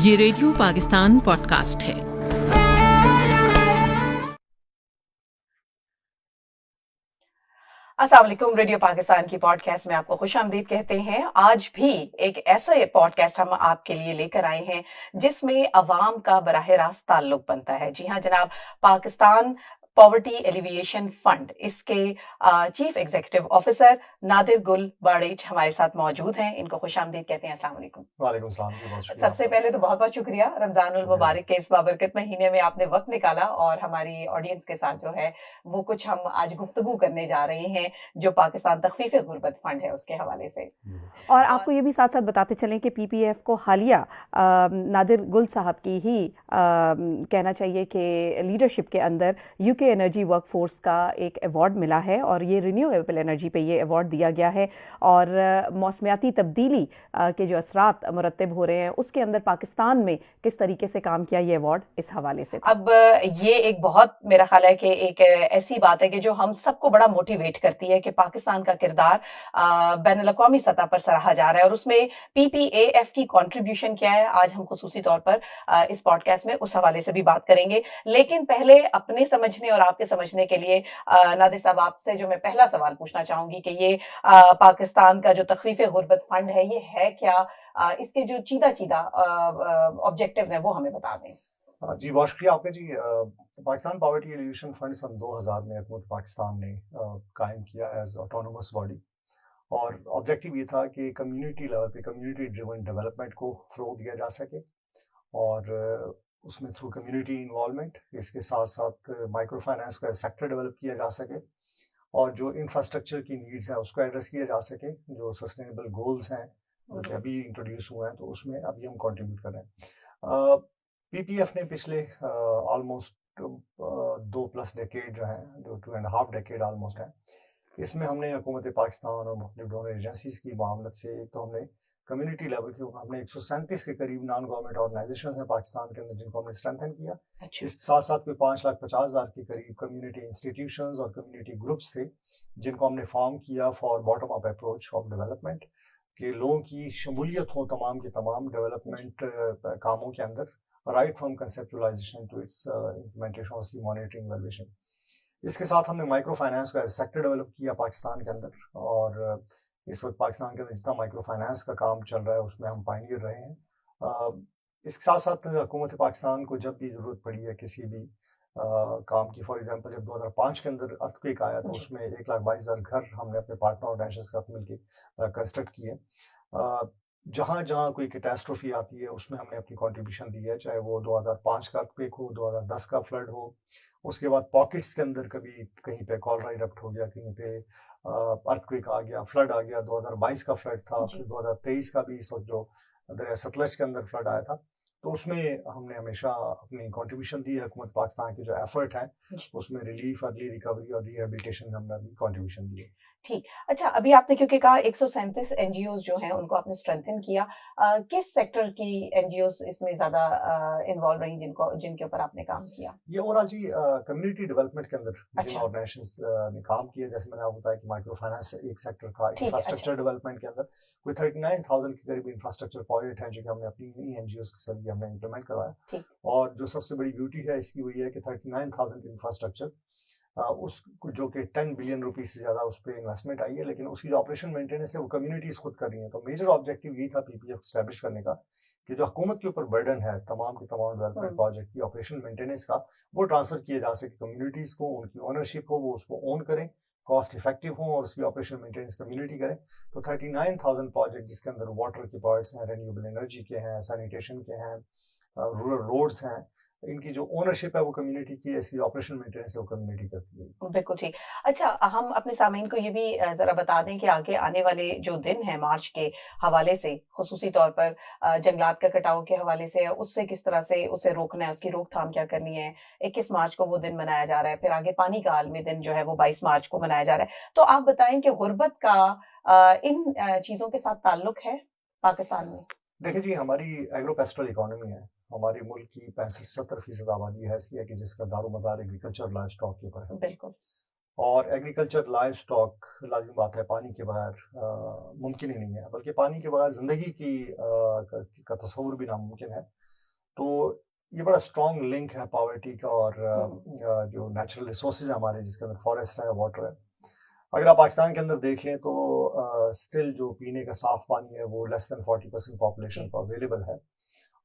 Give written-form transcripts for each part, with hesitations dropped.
ये radio Pakistan podcast है। अस्सलाम वालेकुम। रेडियो पाकिस्तान की पॉडकास्ट में आपको खुशामदीद कहते हैं। आज भी एक ऐसा पॉडकास्ट हम आपके लिए लेकर आए हैं जिसमें अवाम का बराह रास्त ताल्लुक बनता है। जी हाँ जनाब, पाकिस्तान पॉवर्टी एलिविएशन फंड, इसके चीफ एग्जीक्यूटिव ऑफिसर नादिर गुल बाड़ीच हमारे साथ मौजूद हैं। इनको खुशामदीद कहते हैं। अस्सलाम वालेकुम। वालेकुम सलाम जी, बहुत शुक्रिया सबसे आपका। पहले तो बहुत बहुत शुक्रिया, रमजानुल मुबारक के इस बाबरकत महीने में आपने वक्त निकाला और हमारी ऑडियंस के साथ जो है वो कुछ हम आज गुफ्तगू करने जा रहे हैं जो पाकिस्तान तखफीफ गुर्बत फंड है उसके हवाले से। और आपको ये भी साथ साथ बताते चलें कि पीपीएफ को हालिया नादिर गुल साहब की ही कहना चाहिए कि लीडरशिप के अंदर यूके एनर्जी वर्कफोर्स का एक अवार्ड मिला है और ये रिन्यूएबल एनर्जी पे ये अवार्ड दिया गया है। और मौसमियाती तब्दीली के जो असरात मुरतब हो रहे हैं उसके अंदर पाकिस्तान में किस तरीके से काम किया ये अवार्ड इस हवाले से। अब ये एक बहुत मेरा ख्याल है कि एक ऐसी बात है कि जो हम सबको बड़ा मोटिवेट करती है कि पाकिस्तान का किरदार बैनुल अक़वामी सतह पर सराहा जा रहा है और उसमें पीपीएफ की कंट्रीब्यूशन क्या है आज हम खुसूसी तौर पर इस पॉडकास्ट में उस हवाले से भी बात करेंगे। लेकिन पहले अपने समझने और आपके समझने के लिए नादिर साहब आपसे जो मैं पहला सवाल पूछना चाहूंगी कि ये पाकिस्तान का जो तखफीफ गुर्बत फंड है ये है क्या, इसके जो चीदा ऑब्जेक्टिव्स हैं वो हमें बता दें। जी बहुत शुक्रिया आपका जी। पाकिस्तान पॉवर्टी एलिवेशन फंड सन 2000 में हुकूमत पाकिस्तान ने कायम किया एज ऑटोनोमस बॉडी और ऑब्जेक्टिव ये था कि कम्युनिटी लेवल पे कम्युनिटी ड्रिवन डेवलपमेंट को फ़रोग़ दिया जा सके और उसमें थ्रू कम्युनिटी इन्वॉल्वमेंट इसके साथ साथ माइक्रो फाइनेंस का सेक्टर डेवलप किया जा सके और जो इंफ्रास्ट्रक्चर की नीड्स हैं उसको एड्रेस किया जा सके। जो सस्टेनेबल गोल्स हैं जो कि अभी इंट्रोड्यूस हुए हैं तो उसमें अभी हम कंट्रीब्यूट कर रहे हैं। पीपीएफ ने पिछले ऑलमोस्ट 2+ डेकेड जो हैं, जो 2.5 डेकेड ऑलमोस्ट है, इसमें हमने हुकूमत पाकिस्तान और मुख्तलिफ डोनर एजेंसीज की मामलत से एक तो हमने कम्युनिटी लेवल के ऊपर हमने 137 के करीब नॉन गवर्नमेंट ऑर्गेनाइजेशन हैं पाकिस्तान के अंदर जिनको हमने स्ट्रेंथन किया। इसके साथ साथ कोई 5,50,000 के करीब कम्युनिटी इंस्टीट्यूशंस और कम्युनिटी ग्रुप्स थे जिनको हमने फॉर्म किया for bottom up approach of development कि लोगों की शमूलियत हो तमाम के तमाम डेवलपमेंट कामों के अंदर, right from conceptualization to its implementation, उसकी मॉनिटरिंग वैल्यूएशन। इसके साथ हमने माइक्रो फाइनेंस का सेक्टर डेवलप किया पाकिस्तान के अंदर और इस वक्त पाकिस्तान के अंदर जितना माइक्रो फाइनेंस का काम चल रहा है उसमें हम पायनियर रहे हैं। इसके साथ साथ हुकूमत पाकिस्तान को जब भी ज़रूरत पड़ी है किसी भी काम की, फॉर एग्जांपल जब 2005 के अंदर अर्थक्वेक आया तो उसमें 1,22,000 घर हमने अपने पार्टनर ऑर्गेनाइजेशंस के साथ मिलकर कंस्ट्रक्ट किए। जहाँ जहाँ कोई कैटास्ट्रोफी आती है उसमें हमने अपनी कंट्रीब्यूशन दी है, चाहे वो 2005 का अर्थक्वेक हो, 2010 का फ्लड हो, उसके बाद पॉकेट्स के अंदर कभी कहीं पे कॉलरा इरप्ट हो गया, कहीं पे अर्थक्वेक आ गया, फ्लड आ गया। 2022 का फ्लड था, फिर 2023 का भी इस वक्त जो दरिया सतलज के अंदर फ्लड आया था, तो उसमें हमने हमेशा अपनी कंट्रीब्यूशन दी है। हुकूमत पाकिस्तान के जो एफर्ट है उसमें रिलीफ, अर्ली रिकवरी और रिहेबिलिटेशन हमने अपनी कंट्रीब्यूशन दी है। ठीक। अच्छा, अभी आपने क्योंकि कहा 137 एनजीओज जो हैं उनको आपने स्ट्रेंथन किया, किस सेक्टर की एनजीओज इसमें ज्यादा इन्वॉल्व रही जिनके ऊपर आपने काम किया? ये ओवरऑल जी कम्युनिटी डेवलपमेंट के अंदर जिन ऑर्गेनाइजेशंस ने काम किया, जैसे मैंने आपको बताया कि माइक्रो फाइनेंस एक सेक्टर था। इंफ्रास्ट्रक्चर डेवलपमेंट के अंदर कोई 39,000 के करीब इंफ्रास्ट्रक्चर प्रोजेक्ट हैं जो कि हमने अपनी एनजीओज के जरिए हमने इम्प्लीमेंट करवाया। और जो सबसे बड़ी ब्यूटी है इसकी वो ये है कि 39,000 इंफ्रास्ट्रक्चर उस जो कि 10 बिलियन रुपीस से ज़्यादा उस पर इन्वेस्टमेंट आई है, लेकिन उसकी जो ऑपरेशन मेंटेनेंस है वो कम्युनिटीज़ खुद कर रही हैं। तो मेजर ऑब्जेक्टिव यही था पीपीएफ स्टैब्लिश करने का कि जो हुकूमत के ऊपर बर्डन है तमाम के तमाम डेवलपमेंट प्रोजेक्ट की ऑपरेशन मेंटेनेंस का, वो ट्रांसफर किए जा सके कम्युनिटीज़ को, उनकी ओनरशिप हो, वो उसको ओन करें, कॉस्ट इफेक्टिव हो और उसकी ऑपरेशन मेंटेनेंस कम्युनिटी करें। तो 39,000 प्रोजेक्ट जिसके अंदर वाटर के प्रोजेक्ट्स हैं, रिन्यूएबल एनर्जी के हैं, सैनिटेशन के हैं, रूरल रोड्स हैं, इनकी जो ओनरशिप है वो कम्युनिटी की है, इसकी ऑपरेशन मेंटेनेंस है वो कम्युनिटी करती है। बिल्कुल ठीक। अच्छा, हम अपने सामीन को ये भी जरा बता दें कि आगे आने वाले जो दिन हैं मार्च के हवाले से, खुसूसी तौर पर जंगलात का कटाव के हवाले से, उससे किस तरह से उसे रोकना है, उसकी रोकथाम क्या करनी है। 21 मार्च को वो दिन मनाया जा रहा है, फिर आगे पानी का आलमी दिन जो है वो 22 मार्च को मनाया जा रहा है। तो आप बताएं कि गुर्बत का इन चीजों के साथ ताल्लुक है पाकिस्तान में? देखिए जी, हमारी एग्रो पेस्टल इकोनॉमी है। हमारे मुल्क की 65-70% आबादी ऐसी है कि जिसका दारोमदार एग्रीकल्चर लाइव स्टॉक के ऊपर है। बिल्कुल। और एग्रीकल्चर लाइव स्टॉक, लाजिम बात है, पानी के बगैर मुमकिन ही नहीं है, बल्कि पानी के बगैर ज़िंदगी का तस्वुर भी नामुमकिन है। तो ये बड़ा स्ट्रॉन्ग लिंक है पॉवर्टी का और जो नेचुरल रिसोर्सेज है हमारे, जिसके अंदर फॉरेस्ट है, वाटर है। अगर आप पाकिस्तान के अंदर देख लें तो स्टिल जो पीने का साफ पानी है वो लेस देन 40% पॉपुलेशन को अवेलेबल है।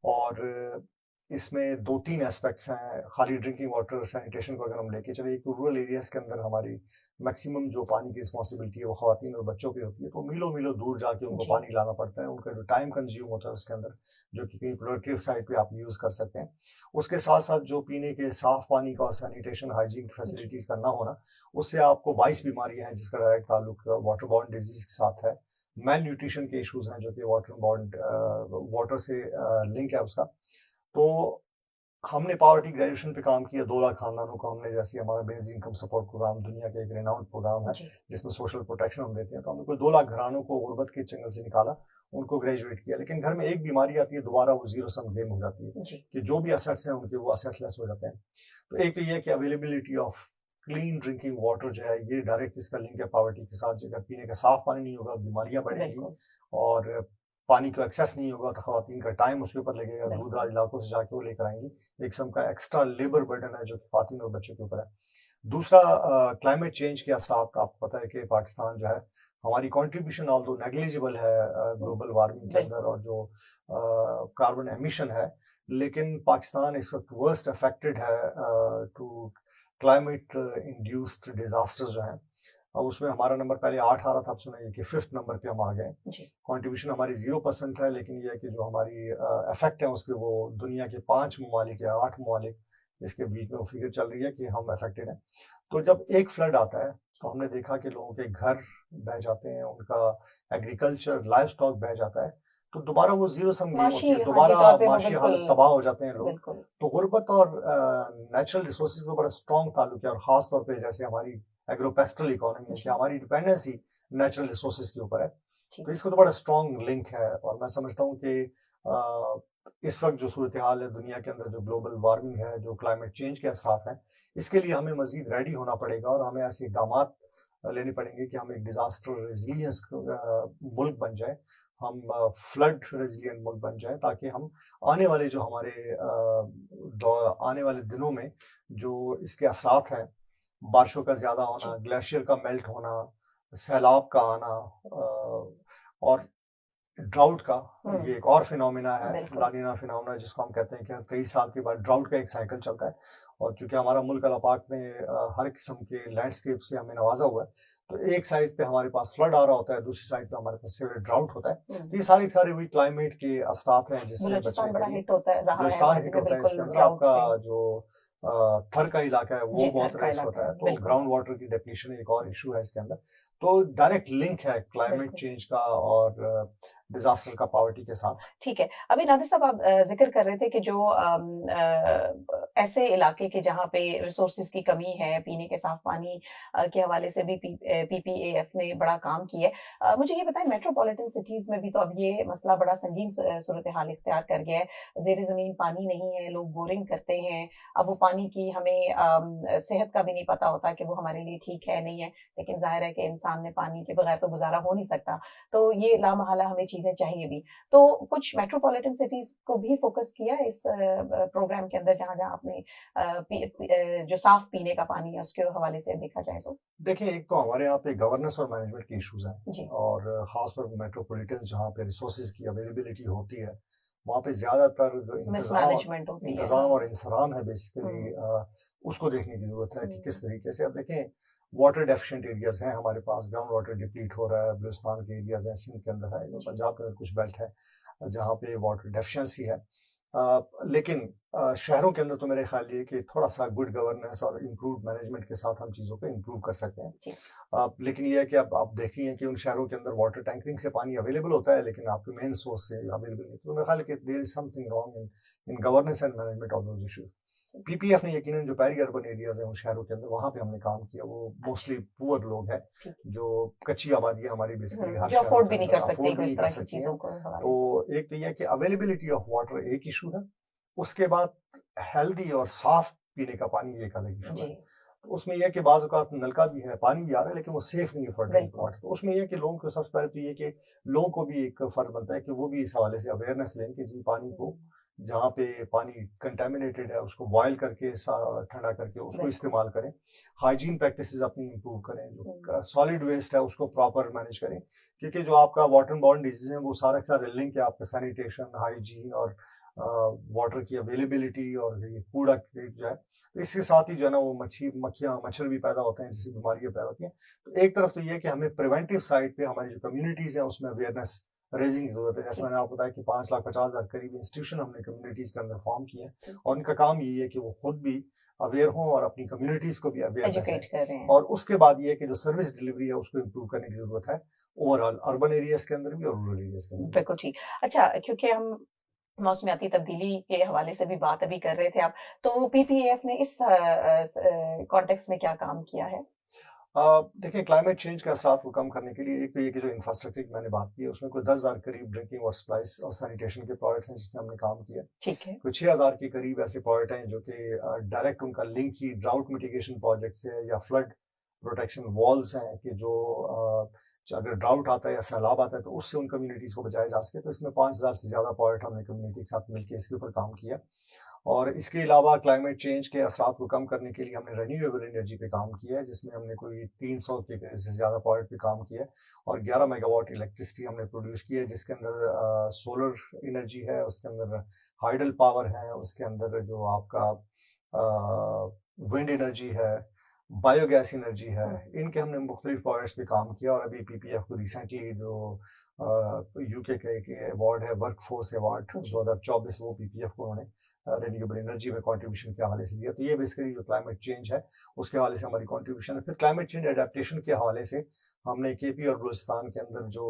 और इसमें 2-3 एस्पेक्ट्स हैं। खाली ड्रिंकिंग वाटर सैनिटेशन को अगर हम लेके चले, एक रूरल एरियाज के अंदर हमारी मैक्सिमम जो पानी की रिस्पॉन्सिबिलिटी है वो खवातीन और बच्चों की होती है, तो मीलों मीलों दूर जाके उनको पानी लाना पड़ता है। उनका जो टाइम कंज्यूम होता है उसके अंदर, जो कि कहीं प्रोडक्टिव साइड पे आप यूज़ कर सकते हैं। उसके साथ साथ जो पीने के साफ पानी का और सैनिटेशन हाइजीन फैसिलिटीज़ का ना होना, उससे आपको 22 बीमारियाँ हैं जिसका डायरेक्ट ताल्लुक वाटर बॉर्न डिजीज के साथ है। मेल न्यूट्रिशन के इशूज़ हैं जो कि वाटर से लिंक है उसका। तो हमने पॉवर्टी ग्रेजुएशन पे काम किया, 2 लाख खानदानों को हमने, जैसे हमारा बेस इनकम सपोर्ट प्रोग्राम दुनिया का एक रेनाउंड प्रोग्राम है जिसमें सोशल प्रोटेक्शन हम देते हैं, तो हमने कोई 2 लाख घरानों को गुर्बत के चंगल से निकाला, उनको ग्रेजुएट किया। लेकिन घर में एक बीमारी आती है, दोबारा वो जीरो सम गेम हो जाती है कि जो भी असेट्स हैं उनके वो असेटलेस हो जाते हैं। तो एक तो ये है कि availability of clean drinking water जो है ये डायरेक्ट इसका लिंक है पॉवर्टी के साथ। अगर पीने का साफ पानी नहीं होगा, बीमारियां बढ़ेंगी, और पानी को एक्सेस नहीं होगा तो खवातीन का टाइम उसके ऊपर लगेगा, दूर दराज इलाकों से जाके वो लेकर आएंगी। एक किस्म का एक्स्ट्रा लेबर बर्डन है जो कि खवातीन और बच्चों के ऊपर है। दूसरा, क्लाइमेट चेंज के असरात। आपको पता है कि पाकिस्तान जो है, हमारी कंट्रीब्यूशन ऑल्दो नेग्लिजिबल है ग्लोबल वार्मिंग के अंदर और जो कार्बन एमिशन है, लेकिन पाकिस्तान इस वक्त वर्स्ट अफेक्टेड है टू क्लाइमेट इंड्यूस्ड डिजास्टर्स जो हैं। अब उसमें हमारा नंबर पहले 8 आ रहा था, अब सुना कि 5th नंबर पे हम आ गए। कंट्रीब्यूशन हमारी 0% है, लेकिन यह है कि जो हमारी इफेक्ट है उसके, वो दुनिया के 5 ममालिक या 8 ममालिक इसके बीच में वो फिगर चल रही है कि हम अफेक्टेड हैं। तो जब एक फ्लड आता है तो हमने देखा कि लोगों के घर बह जाते हैं, उनका एग्रीकल्चर लाइफ स्टॉक बह जाता है, तो दोबारा वो जीरो सम गेम होती है, दोबारा माशी हालत तबाह हो जाते हैं लोग। तो गुर्बत और नेचुरल रिसोर्सेज में बड़ा स्ट्रॉन्ग ताल्लुक है, और खास तौर पे जैसे हमारी एग्रोपेस्टल इकोनॉमी है कि हमारी डिपेंडेंसी नेचुरल रिसोर्सेज के ऊपर है, तो इसको तो बड़ा स्ट्रॉन्ग लिंक है। और मैं समझता हूँ कि इस वक्त जो सूरत हाल है दुनिया के अंदर, जो ग्लोबल वार्मिंग है, जो क्लाइमेट चेंज के असरात हैं, इसके लिए हमें मजीद रेडी होना पड़ेगा और हमें ऐसे इकदाम लेने पड़ेंगे कि हम एक डिजास्टर रेजिलियंस मुल्क बन जाए, हम फ्लड रेजिलियंट मुल्क बन जाए, ताकि हम आने वाले जो हमारे आने वाले दिनों में जो इसके असरात हैं, बारिशों का ज़्यादा होना, ग्लेशियर का मेल्ट होना, सैलाब का आना, और ड्राउट का, ये एक और फिनोमिना है, लानिना फिनोमिना, जिसको हम कहते हैं कि 23 साल के बाद ड्राउट का एक साइकिल चलता है। और क्योंकि हमारा मुल्क अल्लाह पाक ने हर किस्म के लैंडस्केप से हमें नवाजा हुआ है, तो एक साइड पे हमारे पास फ्लड आ रहा होता है, दूसरी साइड पे हमारे पास सीवियर ड्राउट होता है। ये सारे वही क्लाइमेट के असरात हैं जिससे बचने के लिए। बलूचिस्तान हिट होता है, इसके अंदर आपका जो थर का इलाका है वो बहुत रेस होता है, तो ग्राउंड वाटर की डिप्लीशन एक और इशू है इसके अंदर। तो डायरेक्ट लिंक है क्लाइमेट चेंज का और डिजास्टर का पॉवर्टी के साथ। ठीक है, अभी नादिर साहब आप जिक्र कर रहे थे कि जो ऐसे इलाके के जहाँ पे रिसोर्सेज की कमी है, पीने के साफ पानी के हवाले से भी PPAF ने बड़ा काम किया है। मुझे ये बताएं, मेट्रोपॉलिटन सिटीज में भी तो अब ये मसला बड़ा संगीन सूरत हाल इख्तियार कर गया है। ज़ेरे ज़मीन पानी नहीं है, लोग बोरिंग करते हैं, अब वो पानी की हमें सेहत का भी नहीं पता होता कि वो हमारे लिए ठीक है नहीं है, लेकिन जाहिर है कि इंसान ने पानी के बगैर तो गुजारा हो नहीं सकता, तो ये लामहला हमें चीजें चाहिए भी। तो कुछ मेट्रोपॉलिटन सिटीज को भी फोकस किया इस प्रोग्राम के अंदर, जहां आपने जो साफ पीने का पानी है उसके हवाले से देखा जाए तो? देखिए, एक तो हमारे यहाँ पे गवर्नेंस और मैनेजमेंट के इश्यूज हैं, और खासतौर पर मेट्रोपॉलिटन जहाँ पे रिसोर्सेज की अवेलेबिलिटी होती है, वहाँ पे ज्यादातर जो इंतजाम और इंसराम है बेसिकली, उसको देखने की जरूरत है कि किस तरीके से। अब देखें, वाटर डेफिशिएंट एरियाज हैं हमारे पास, ग्राउंड वाटर डिप्लीट हो रहा है, बलूचिस्तान के एरियाज हैं, सिंध के अंदर है, पंजाब के अंदर कुछ बेल्ट है जहाँ पे वाटर डेफिशिएंसी है। लेकिन शहरों के अंदर तो मेरे ख्याल ये कि थोड़ा सा गुड गवर्नेंस और इम्प्रूव मैनेजमेंट के साथ हम चीज़ों को इम्प्रूव कर सकते हैं। लेकिन ये है कि अब आप देखिए कि उन शहरों के अंदर वाटर टैंकरिंग से पानी अवेलेबल होता है, लेकिन आपके मेन सोर्स से अवेलेबल नहीं। तो मेरे ख्याल है कि there is something wrong in governance and management of those issues. PPF ने यकीनन जो पेरी अर्बन एरियाज हैं उन शहरों के अंदर, वहाँ पे हमने काम किया, वो मोस्टली पुअर लोग हैं, जो कच्ची आबादी है हमारी बेसिकली, हर शहर अफोर्ड भी नहीं कर सकती हैं। तो एक तो ये है कि अवेलेबिलिटी ऑफ वाटर एक इशू है, उसके बाद हेल्दी और साफ पीने का पानी एक अलग इशू है। उसमें यह है कि बाज़ औक़ात नलका भी है, पानी भी आ रहा है, लेकिन वो सेफ नहीं है फॉर ड्रिंकिंग बिल्कुल। वाटर। तो उसमें ये है कि लोगों को सबसे पहले तो ये कि लोगों को भी एक फ़र्ज़ बनता है कि वो भी इस हवाले से अवेयरनेस लें कि जी पानी को, जहाँ पे पानी कंटामिनेटेड है उसको बॉयल करके ठंडा करके उसको बिल्कुल। इस्तेमाल करें। हाइजीन प्रैक्टिसेस अपनी इम्प्रूव करें, जो सॉलिड वेस्ट है उसको प्रॉपर मैनेज करें, क्योंकि जो आपका वाटर बॉर्न डिजीज है वो सारा का सारा लिंक है आपका सैनिटेशन, हाइजीन और वाटर की अवेलेबिलिटी और ये कूड़ा जो है। तो इसके साथ ही जो है ना वो मक्खियाँ मच्छर भी पैदा होते हैं, जिससे बीमारियाँ पैदा होती हैं। तो एक तरफ तो ये है कि हमें प्रिवेंटिव साइड पे हमारी जो कम्युनिटीज़ हैं उसमें अवेयरनेस रेजिंग की जरूरत है। जैसे मैंने आपको बताया कि 5,50,000 करीब इंस्टीट्यूशन हमने कम्युनिटीज़ के अंदर फॉर्म किए हैं, और उनका काम यही है कि वो खुद भी अवेयर हों और अपनी कम्युनिटीज़ को भी अवेयरनेस है। एजुकेट कर रहे हैं। और उसके बाद ये है कि जो सर्विस डिलीवरी है उसको इम्प्रूव करने की जरूरत है, ओवरऑल अर्बन एरियाज़ के अंदर भी और रूरल एरियाज़ के अंदर भी। बिल्कुल ठीक। अच्छा, क्योंकि हम मौसमियाती तब्दीली के हवाले से भी बात अभी कर रहे थे आप, तो पीपीएफ ने इस कॉन्टेक्स्ट में क्या काम किया है? देखिए, क्लाइमेट चेंज के असरात को कम करने के लिए एक तो ये कि जो इंफ्रास्ट्रक्चर की मैंने बात की है उसमें कोई 10,000 करीब ड्रिंकिंग वाटर सप्लाईज और सैनिटेशन के प्रोजेक्ट्स हैं जिसमें हमने काम किया है। ठीक है। कोई 6,000 के करीब ऐसे प्रोजेक्ट हैं जो कि डायरेक्ट उनका लिंक ही ड्राउट मिटिगेशन प्रोजेक्ट से है, या फ्लड प्रोटेक्शन वॉल्स हैं कि जो अगर ड्राउट आता है या सैलाब आता है तो उससे उन कम्युनिटीज़ को बचाया जा सके। तो इसमें 5,000 से ज़्यादा प्रोजेक्ट हमने कम्युनिटी के साथ मिलकर इसके ऊपर काम किया। और इसके अलावा क्लाइमेट चेंज के असरात को कम करने के लिए हमने रिन्यूएबल एनर्जी पे काम किया है, जिसमें हमने कोई 300 के से ज़्यादा प्रोजेक्ट पे काम किया है, और 11 मेगावाट इलेक्ट्रिसिटी हमने प्रोड्यूस की है, जिसके अंदर सोलर एनर्जी है, उसके अंदर हाइडल पावर है, उसके अंदर जो आपका विंड एनर्जी है, बायोगैस एनर्जी है। इनके हमने मुख्तलिफ प्रोजेक्ट्स पे काम किया, और अभी पीपीएफ को रिसेंटली जो यूके का एक अवार्ड है वर्क फोर्स अवार्ड 2024, वो पीपीएफ को उन्होंने रिन्यूएबल एनर्जी में कंट्रीब्यूशन के हवाले से दिया। तो ये बेसिकली जो क्लाइमेट चेंज है उसके हवाले से हमारी कंट्रीब्यूशन है। फिर क्लाइमेट चेंज एडेप्टेशन के हवाले से हमने केपी और बलूचिस्तान के अंदर जो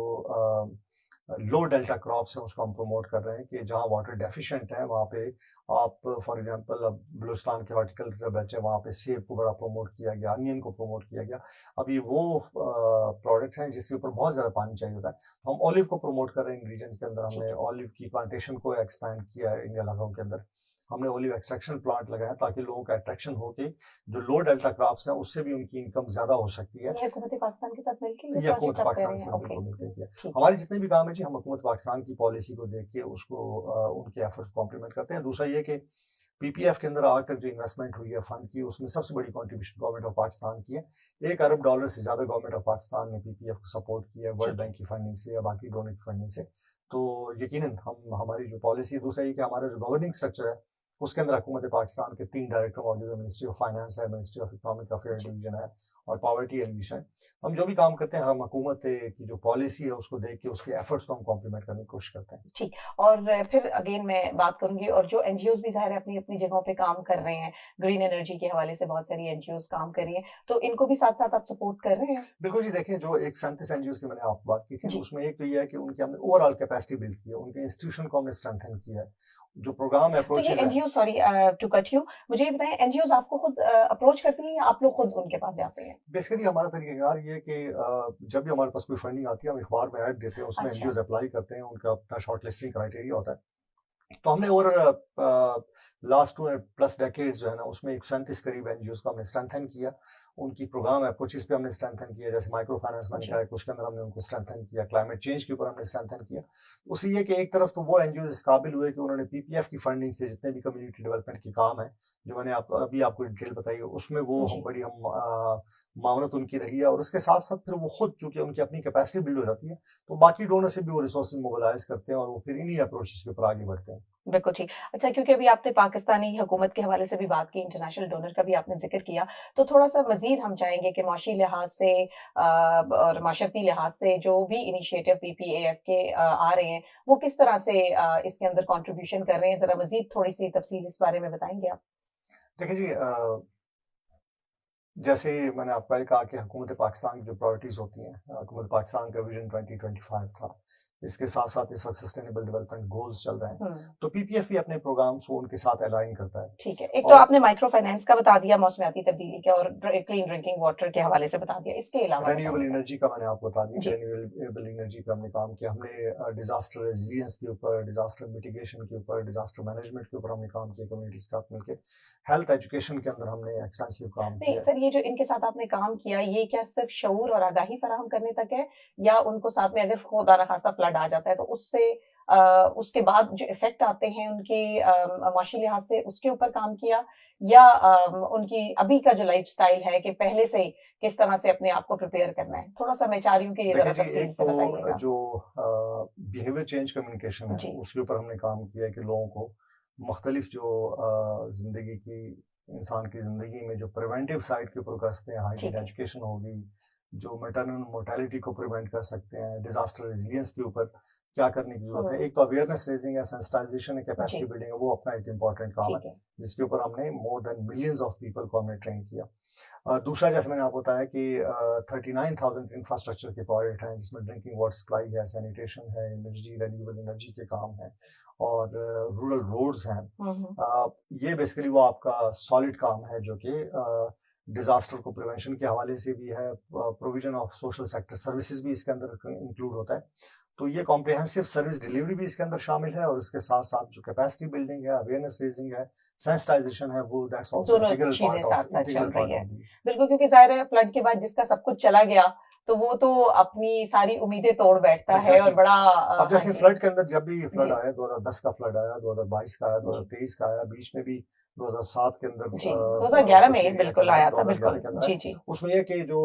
लो डेल्टा क्रॉप्स हैं उसको हम प्रमोट कर रहे हैं, कि जहाँ वाटर डेफिशिएंट है वहाँ पे आप फॉर एग्जांपल अब बलूचिस्तान के हॉर्टिकल्चर बेल्ट है, वहाँ पे सेब को बड़ा प्रमोट किया गया, अनियन को प्रमोट किया गया। अब ये वो प्रोडक्ट्स हैं जिसके ऊपर बहुत ज़्यादा पानी चाहिए होता है। तो हम ऑलिव को प्रमोट कर रहे हैं इन रीजन के अंदर। हमने ऑलिव की प्लांटेशन को एक्सपैंड किया है इन इलाकों के अंदर। हमने ऑलिव एक्सट्रैक्शन प्लांट लगाया ताकि लोगों का अट्रैक्शन हो के जो लो डेल्टा क्रॉप्स हैं उससे भी उनकी इनकम ज़्यादा हो सकती है। ये हुकूमत पाकिस्तान के साथ मिलके ये हुकूमत पाकिस्तान से बिल्कुल मिलकर किया। हमारे जितने भी काम है जी, हम हुकूमत पाकिस्तान की पॉलिसी को देख के उसको उनके एफर्ट्स को कॉम्प्लीमेंट करते हैं। दूसरा ये कि पीपीएफ के अंदर आज तक जो इन्वेस्टमेंट हुई है फंड की, उसमें सबसे बड़ी कंट्रीब्यूशन गवर्नमेंट ऑफ पाकिस्तान की है। $1 अरब से ज़्यादा गवर्नमेंट ऑफ पाकिस्तान ने पीपीएफ को सपोर्ट किया है, वर्ल्ड बैंक की फंडिंग से या बाकी डोनर की फंडिंग से। तो यकीनन हमारी जो पॉलिसी है, दूसरा ये कि हमारा जो गवर्निंग स्ट्रक्चर है उसके अंदर हुकूमत पाकिस्तान के 3 डायरेक्टर मौजूद है। मिनिस्ट्री ऑफ फाइनेंस है, ministry of economic affair division है, और पॉवर्टी एलिमिनेशन है। हम जो भी काम करते हैं, हम हुकूमत की जो पॉलिसी है उसको देख के उसके एफर्ट्स को हम कॉम्प्लीमेंट करने की कोशिश करते हैं। ठीक। और फिर अगेन मैं बात करूंगी, और जो एनजीओज भी ज़ाहिर है अपनी अपनी जगहों पे काम कर रहे हैं, ग्रीन एनर्जी के हवाले से बहुत सारी एनजीओज काम कर रही हैं, तो इनको भी साथ साथ आप सपोर्ट कर रहे हैं? बिल्कुल जी, देखिए जो एक 37 एनजीओज की मैंने आपको बात की थी, जी। उसमें एक तो ये है कि उनकी हमने ओवरऑल कैपेसिटी बिल्ड की है, उनके इंस्टीट्यूशन को हमने स्ट्रेंथन किया है। जो प्रोग्राम तो ये अप्रोचेस है, NGO, sorry to cut you, मुझे ये बताएं, एनजीओज आपको खुद अप्रोच करती हैं या आप लोग खुद उनके पास जाते हैं? बेसिकली हमारा तरीक़ाकार ये है कि जब भी हमारे पास कोई फंडिंग आती है हम अखबार में ऐड देते हैं, उसमें अच्छा। एनजीओज अप्लाई करते हैं, उनका अपना शॉर्ट लिस्टिंग क्राइटेरिया होता है। तो हमने ओवर लास्ट 2+ डेकेड्स जो है ना उसमें 37 करीब एनजीओज को हमने स्ट्रेंथन किया। उनकी प्रोग्राम अप्रोचेस पे हमने स्ट्रेंथन किया, जैसे माइक्रो फाइनेंस मैंने कहा है, उसके अंदर हमने उनको स्ट्रेंथन किया। क्लाइमेट चेंज के ऊपर हमने स्ट्रेंथन किया। उसी ये कि एक तरफ तो वो एनजीओज इस काबिल हुए कि उन्होंने पीपीएफ की फंडिंग से जितने भी कम्युनिटी डेवलपमेंट के काम है, जो मैंने अभी आपको डिटेल बताई, उसमें वो जी। बड़ी मावनत उनकी रही है। और उसके साथ साथ फिर वो खुद चूंकि उनकी अपनी कैपेसिटी बिल्ड हो जाती है, तो बाकी डोनर से भी वो रिसोर्सेज मोबिलाइज करते हैं और वो फिर इन्हीं अप्रोचेस के ऊपर आगे बढ़ते हैं। बिल्कुल ठीक। अच्छा, क्योंकि अभी आपने पाकिस्तानी हुकूमत के हवाले से भी बात की, इंटरनेशनल डोनर का भी आपने ज़िक्र किया, तो थोड़ा-सा मज़ीद हम चाहेंगे कि माशी लिहाज से और माशरती लिहाज से जो भी इनिशिएटिव पीपीएफ के आ रहे हैं, वो किस तरह से इसके अंदर कंट्रीब्यूशन कर रहे हैं? ज़रा मज़ीद थोड़ी-सी तफ़सील इस बारे में बताएँगे आप? देखिए जी, जैसे मैंने आपको पहले कहा कि हुकूमत पाकिस्तान की जो प्रायोरिटीज़ होती हैं, हुकूमत पाकिस्तान का विजन 2025 था, इसके साथ साथ इस वक्त सस्टेनेबल डेवलपमेंट गोल्स चल रहे हैं, हम्म, तो पीपीएफ भी अपने प्रोग्राम्स को उनके साथ अलाइन करता है। ठीक है। एक तो और आपने माइक्रो फाइनेंस का बता दिया, मौसमियाती तब्दीली के और क्लीन ड्रिंकिंग वाटर के हवाले से बता दिया, इसके अलावा रेन्यूएबल बताइएगा। एनर्जी का मैंने आपको बता दिया, जी। रेन्यूएबल एनर्जी पे हमने काम किया, हमने डिजास्टर रेजिलियंस के ऊपर, डिजास्टर मिटिगेशन के ऊपर, डिजास्टर मैनेजमेंट के ऊपर हमने काम किया कम्युनिटी के साथ मिलकर। हेल्थ एजुकेशन के अंदर हमने एक्सटेंसिव काम नहीं किया। सर, ये जो इनके साथ आपने काम किया, ये क्या सिर्फ शऊर और आगाही फराहम करने तक है, या उनको साथ में अगर खुदा न खास्ता फ्लड आ जाता है तो उससे उसके बाद जो इफेक्ट आते हैं उनके माशी लिहाज से, उसके ऊपर काम किया, या उनकी अभी का जो लाइफस्टाइल है कि पहले से ही किस तरह से अपने आप को प्रिपेयर करना है? थोड़ा सा मैं चाह रही हूँ कि ये देखिए जरा जी, तफसील एक से तो बताइएगा। जो बिहेवियर चेंज कम्युनिकेशन है, जी। उसके ऊपर हमने काम किया है कि लोगों को मुख्तलिफ जो जिंदगी की, इंसान की जिंदगी में जो प्रिवेंटिव साइड के ऊपर कर सकते हैं, हाइजीन ठीक है। एजुकेशन होगी, जो मैटरनल मोर्टेलिटी को प्रिवेंट कर सकते हैं, डिजास्टर रेजिलियंस के ऊपर क्या करने की जरूरत है। एक तो अवेयरनेस रेजिंग है, सेंसिटाइजेशन है, कैपेसिटी जी। बिल्डिंग है, वो अपना एक इंपॉर्टेंट काम है, ठीक है। जिसके ऊपर हमने more than millions of people को हमने ट्रेन किया। दूसरा, जैसे मैंने आपको बताया कि 39,000 इंफ्रास्ट्रक्चर के प्रोजेक्ट हैं, जिसमें ड्रिंकिंग वाटर सप्लाई है, सैनिटेशन है, एनर्जी, रेन्यूएबल एनर्जी के काम हैं, और रूरल रोड्स हैं। ये बेसिकली वो आपका सॉलिड काम है, जो कि डिजास्टर को प्रिवेंशन के हवाले से भी है, provision of social sector services भी इसके अंदर इंक्लूड होता है। तो ये कॉम्प्रिहेंसिव सर्विस डिलीवरी भी इसके अंदर शामिल है, और इसके साथ साथ जो कैपेसिटी बिल्डिंग है, अवेयरनेस रेजिंग है, सेंसिटाइजेशन है, वो दैट्स आल्सो दोनों इंटीग्रल चीजें पार्ट साथ ऑफ साथ चल रही है। दी। बिल्कुल, क्योंकि जाहिर है फ्लड के बाद जिसका सब कुछ चला गया तो वो तो अपनी सारी उम्मीदें तोड़ बैठता है, और बड़ा अब हाँ जैसे जी। फ्लड के अंदर, जब भी फ्लड जी। आया, 2010 का फ्लड आया, 2022 का आया, 2023 का आया, बीच में भी 2007 के अंदर जी, 2011 कुछ में एरिया के बिल्कुल अंदर, आया था, 2011 बिल्कुल। के अंदर जी आया। जी। उसमें यह कि जो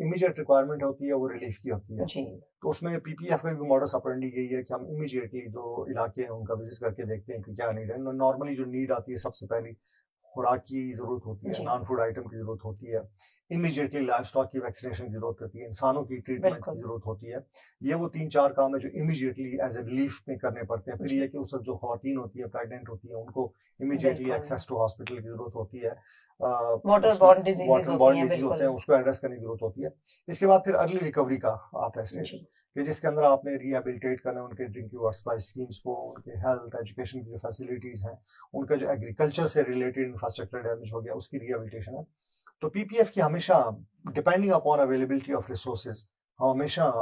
इमीडिएट रिक्वायरमेंट होती है वो रिलीफ की होती है, जी। तो उसमें पीपीएफ का भी मॉडस ऑपरेंडी यही है कि हम इमीडिएटली जो इलाके हैं उनका विजिट करके देखते हैं कि क्या नीड है। नॉर्मली जो नीड आती है, सबसे पहली खुराक की जरूरत होती है, जी। नॉन फूड आइटम की जरूरत होती है, इमीडिएटली लाइफ स्टॉक की वैक्सीनेशन की जरूरत होती है, इंसानों की ट्रीटमेंट की बिल्कुल। जरूरत होती है। ये वो 3-4 काम है जो इमीडिएटली एज ए रिलीफ में करने पड़ते हैं। फिर जी। ये कि उस वक्त जो खवातीन होती है, प्रेग्नेंट होती है, उनको इमीडिएटली बिल्कुल। एक्सेस टू हॉस्पिटल की जरूरत होती है। वाटर बॉर्न डिजीजेस वाटर होती बॉर्न हैं, डिजीज होते बिल्कुल। हैं, उसको एड्रेस करने की जरूरत होती है। इसके बाद फिर अर्ली रिकवरी का आता है स्टेज, जी। कि जिसके अंदर आपने रिहेबिलिटेट करना है उनके ड्रिंकिंग वाटर सप्लाई स्कीम्स को, उनके हेल्थ एजुकेशन की जो फैसिलिटीज हैं, उनका जो एग्रीकल्चर से रिलेटेड इंफ्रास्ट्रक्चर डैमेज हो गया उसकी रिहेबिलिटेशन है। तो पीपीएफ की हमेशा, depending upon availability of resources, हम हमेशा